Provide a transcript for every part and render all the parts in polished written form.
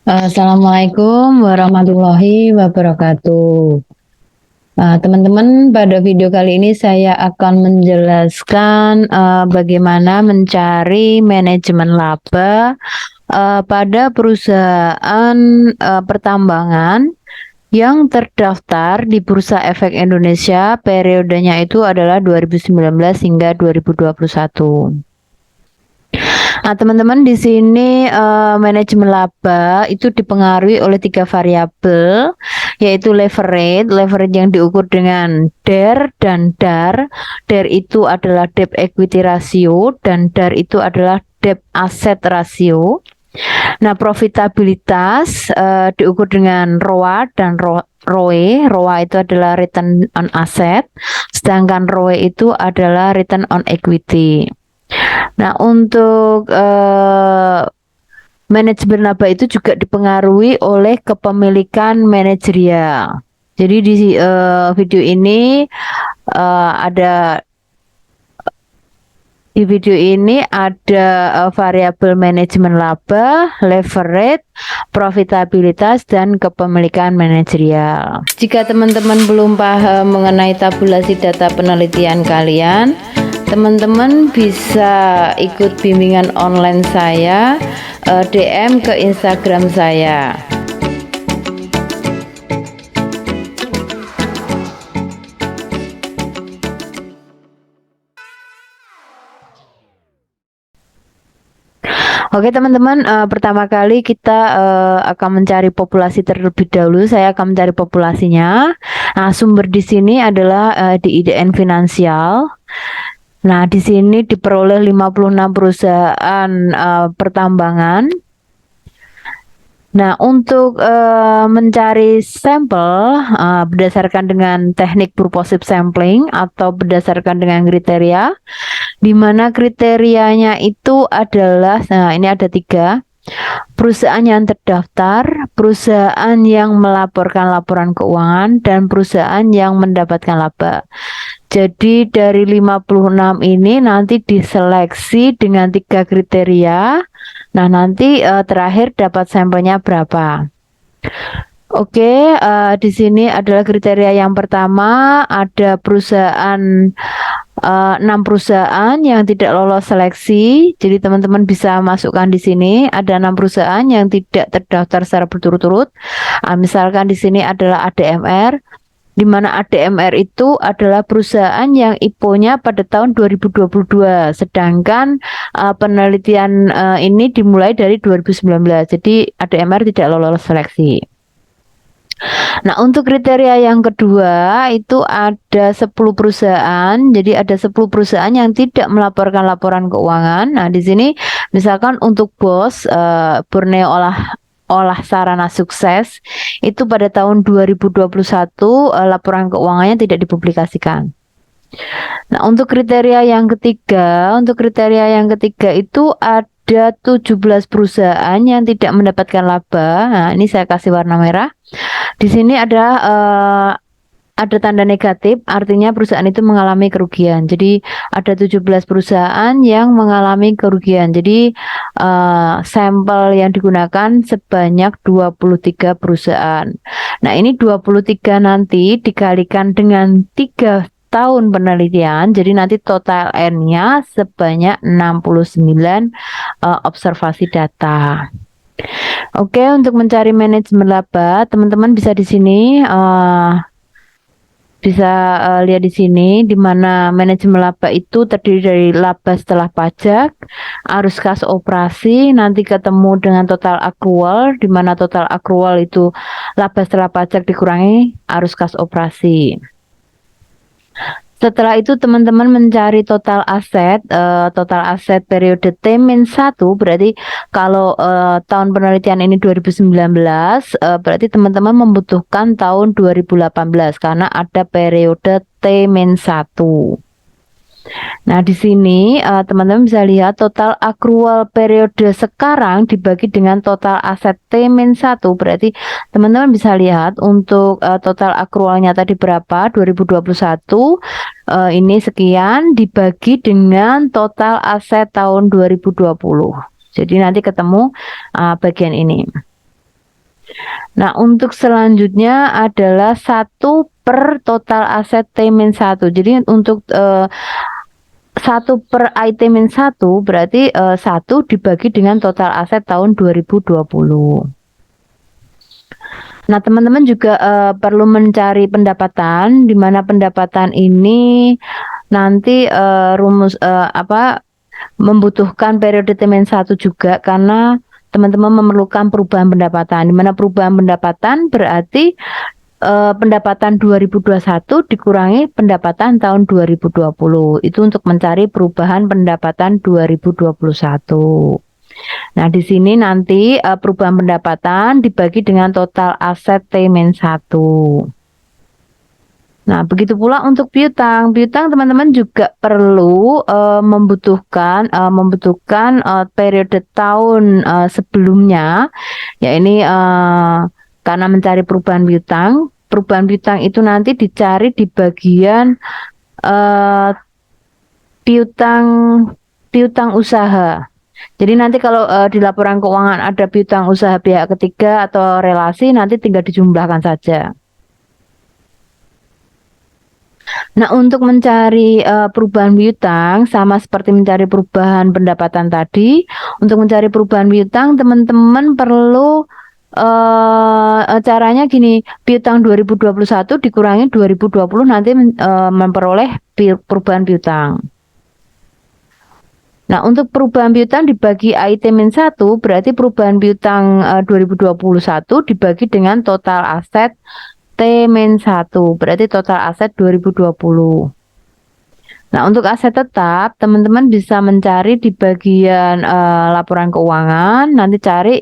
Assalamualaikum warahmatullahi wabarakatuh. Teman-teman, pada video kali ini saya akan menjelaskan bagaimana mencari manajemen laba pada perusahaan pertambangan yang terdaftar di Bursa Efek Indonesia. Periodenya itu adalah 2019 hingga 2021. Nah, teman-teman, di sini manajemen laba itu dipengaruhi oleh 3 variabel, yaitu leverage. Leverage yang diukur dengan DER dan DAR. DER itu adalah debt equity ratio dan DAR itu adalah debt asset ratio. Nah, profitabilitas diukur dengan ROA dan ROE. ROA itu adalah return on asset, sedangkan ROE itu adalah return on equity. Nah, untuk manajemen laba itu juga dipengaruhi oleh kepemilikan manajerial. Jadi di video ini ada variabel manajemen laba, leverage, profitabilitas, dan kepemilikan manajerial. Jika teman-teman belum paham mengenai tabulasi data penelitian kalian, teman-teman bisa ikut bimbingan online saya, DM ke Instagram saya. Oke teman-teman, pertama kali kita akan mencari populasi terlebih dahulu. Saya akan mencari populasinya. Nah, sumber di sini adalah di IDN Finansial. Nah, di sini diperoleh 56 perusahaan pertambangan. Nah, untuk mencari sampel berdasarkan dengan teknik purposive sampling atau berdasarkan dengan kriteria, di mana kriterianya itu adalah, nah ini ada 3, perusahaan yang terdaftar, perusahaan yang melaporkan laporan keuangan, dan perusahaan yang mendapatkan laba. Jadi dari 56 ini nanti diseleksi dengan 3 kriteria. Nah, nanti terakhir dapat sampelnya berapa. Oke, di sini adalah kriteria yang pertama, ada perusahaan 6 perusahaan yang tidak lolos seleksi. Jadi teman-teman bisa masukkan di sini ada 6 perusahaan yang tidak terdaftar secara berturut-turut. Misalkan di sini adalah ADMR, di mana ADMR itu adalah perusahaan yang IPO-nya pada tahun 2022, sedangkan penelitian ini dimulai dari 2019. Jadi ADMR tidak lolos seleksi. Nah, untuk kriteria yang kedua itu ada 10 perusahaan. Jadi ada 10 perusahaan yang tidak melaporkan laporan keuangan. Nah, di sini misalkan untuk BOS Borneo Olah Sarana Sukses itu pada tahun 2021 laporan keuangannya tidak dipublikasikan. Nah, untuk kriteria yang ketiga, itu ada 17 perusahaan yang tidak mendapatkan laba. Nah, ini saya kasih warna merah. Di sini ada tanda negatif, artinya perusahaan itu mengalami kerugian. Jadi ada 17 perusahaan yang mengalami kerugian. Jadi sampel yang digunakan sebanyak 23 perusahaan. Nah, ini 23 nanti dikalikan dengan 3 tahun penelitian, jadi nanti total N-nya sebanyak 69 observasi data. Oke, untuk mencari manajemen laba, teman-teman bisa di sini lihat di sini, di mana manajemen laba itu terdiri dari laba setelah pajak, arus kas operasi, nanti ketemu dengan total accrual, di mana total accrual itu laba setelah pajak dikurangi arus kas operasi. Setelah itu teman-teman mencari total aset periode T-1, berarti kalau tahun penelitian ini 2019, berarti teman-teman membutuhkan tahun 2018 karena ada periode T-1. Nah, di sini teman-teman bisa lihat total accrual periode sekarang dibagi dengan total aset T-1. Berarti teman-teman bisa lihat untuk total accrualnya tadi berapa, 2021. Ini sekian dibagi dengan total aset tahun 2020. Jadi nanti ketemu bagian ini. Nah, untuk selanjutnya adalah 1 per total aset T-1. Jadi untuk 1 per I-1 berarti 1 dibagi dengan total aset tahun 2020. Nah, teman-teman juga perlu mencari pendapatan, di mana pendapatan ini nanti membutuhkan periode T-1 juga, karena teman-teman memerlukan perubahan pendapatan, di mana perubahan pendapatan berarti pendapatan 2021 dikurangi pendapatan tahun 2020. Itu untuk mencari perubahan pendapatan 2021. Nah, di sini nanti perubahan pendapatan dibagi dengan total aset T-1. Nah, begitu pula untuk piutang. Piutang teman-teman juga perlu membutuhkan periode tahun sebelumnya. Ya, ini karena mencari perubahan piutang. Perubahan piutang itu nanti dicari di bagian piutang usaha. Jadi nanti kalau di laporan keuangan ada piutang usaha pihak ketiga atau relasi, nanti tinggal dijumlahkan saja. Nah, untuk mencari perubahan piutang sama seperti mencari perubahan pendapatan tadi, untuk mencari perubahan piutang teman-teman perlu caranya gini, piutang 2021 dikurangi 2020 nanti memperoleh perubahan piutang. Nah, untuk perubahan piutang dibagi I-1 berarti perubahan piutang 2021 dibagi dengan total aset T-1, berarti total aset 2020. Nah, untuk aset tetap, teman-teman bisa mencari di bagian laporan keuangan, nanti cari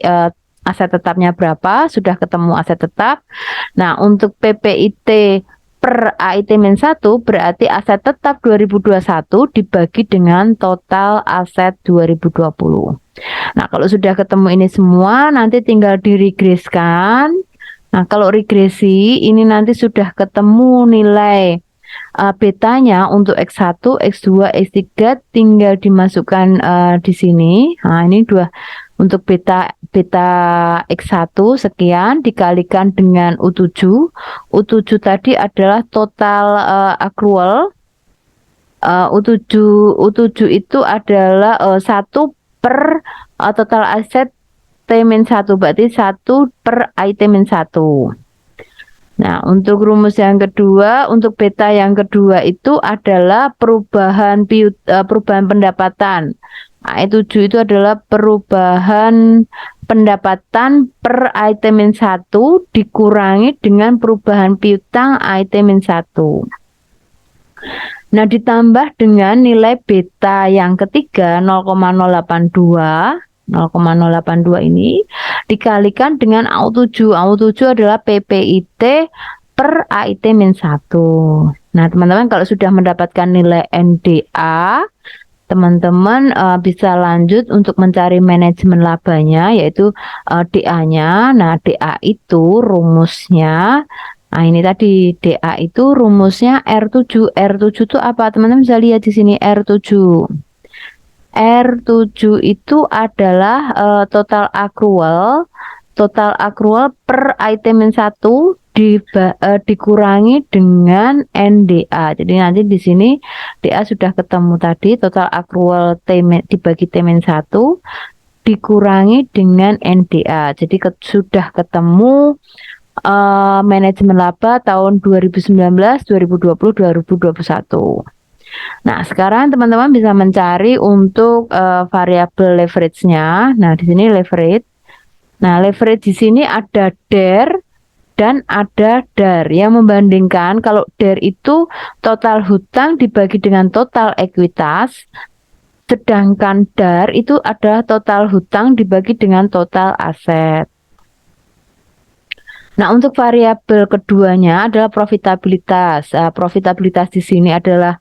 aset tetapnya berapa, sudah ketemu aset tetap. Nah, untuk PPIT per AIT-1 berarti aset tetap 2021 dibagi dengan total aset 2020. Nah, kalau sudah ketemu ini semua, nanti tinggal diregreskan. Nah, kalau regresi ini nanti sudah ketemu nilai betanya untuk X1, X2, X3 tinggal dimasukkan di sini. Nah, ini untuk beta X1 sekian dikalikan dengan U7. U7 tadi adalah total accrual. U7 itu adalah 1 per total aset T-1, berarti 1 per I-1. Nah, untuk rumus yang kedua, untuk beta yang kedua itu adalah perubahan pendapatan. I7 itu adalah perubahan pendapatan per I-1 dikurangi dengan perubahan piutang I-1. Nah, ditambah dengan nilai beta yang ketiga 0,082. 0,082 ini dikalikan dengan AU7. AU7 adalah PPIT per AIT-1. Nah, teman-teman kalau sudah mendapatkan nilai NDA, teman-teman bisa lanjut untuk mencari manajemen labanya, yaitu DA-nya. Nah, DA itu rumusnya, nah ini tadi DA itu rumusnya R7. R7 itu apa? Teman-teman bisa lihat di sini R7. R7 itu adalah total accrual per item 1 dikurangi dengan NDA. Jadi nanti di sini DA sudah ketemu tadi, total accrual dibagi T-1 dikurangi dengan NDA. Jadi sudah ketemu manajemen laba tahun 2019, 2020, 2021. Nah, sekarang teman-teman bisa mencari untuk variabel leverage-nya. Nah, di sini leverage. Nah, leverage di sini ada DER dan ada DAR. Yang membandingkan kalau DER itu total hutang dibagi dengan total ekuitas, sedangkan DAR itu adalah total hutang dibagi dengan total aset. Nah, untuk variabel keduanya adalah profitabilitas. Profitabilitas di sini adalah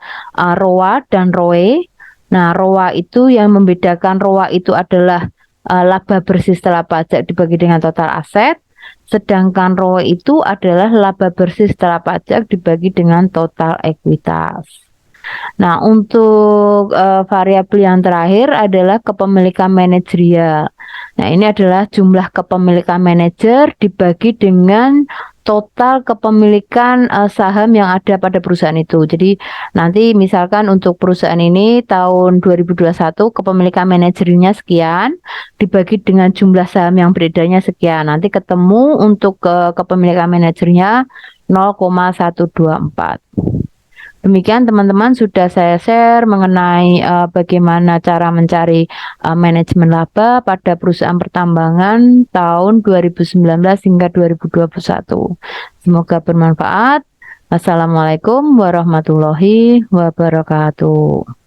ROA dan ROE. Nah, ROA itu yang membedakan, ROA itu adalah laba bersih setelah pajak dibagi dengan total aset, sedangkan ROE itu adalah laba bersih setelah pajak dibagi dengan total ekuitas. Nah, untuk variabel yang terakhir adalah kepemilikan manajerial. Nah, ini adalah jumlah kepemilikan manajer dibagi dengan total kepemilikan saham yang ada pada perusahaan itu. Jadi nanti misalkan untuk perusahaan ini tahun 2021 kepemilikan manajernya sekian dibagi dengan jumlah saham yang beredarnya sekian. Nanti ketemu untuk kepemilikan manajernya 0,124. Demikian teman-teman, sudah saya share mengenai bagaimana cara mencari manajemen laba pada perusahaan pertambangan tahun 2019 hingga 2021. Semoga bermanfaat. Wassalamualaikum warahmatullahi wabarakatuh.